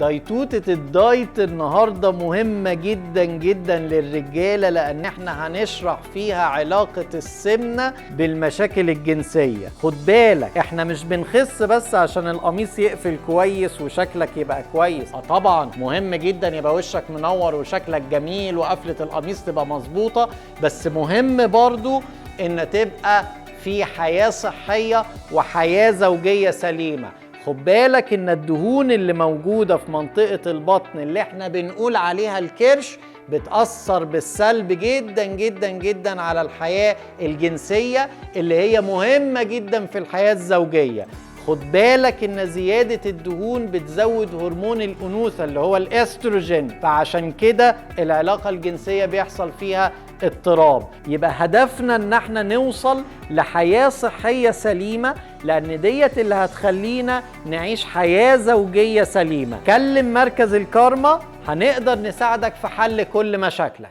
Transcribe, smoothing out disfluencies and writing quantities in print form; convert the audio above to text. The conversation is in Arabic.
دايتوتة الدايت النهاردة مهمة جدا جدا للرجالة، لأن احنا هنشرح فيها علاقة السمنة بالمشاكل الجنسية. خد بالك احنا مش بنخس بس عشان القميص يقفل كويس وشكلك يبقى كويس. طبعا مهم جدا يبقى وشك منور وشكلك جميل وقفلة القميص تبقى مظبوطة، بس مهم برضو ان تبقى في حياة صحية وحياة زوجية سليمة. خد بالك ان الدهون اللي موجودة في منطقة البطن اللي احنا بنقول عليها الكرش بتأثر بالسلب جدا جدا جدا على الحياة الجنسية اللي هي مهمة جدا في الحياة الزوجية. خد بالك ان زيادة الدهون بتزود هرمون الأنوثة اللي هو الاستروجين، فعشان كده العلاقة الجنسية بيحصل فيها اضطراب. يبقى هدفنا ان احنا نوصل لحياة صحية سليمة، لان ديت اللي هتخلينا نعيش حياة زوجية سليمة. كلم مركز الكارما، هنقدر نساعدك في حل كل مشاكلك.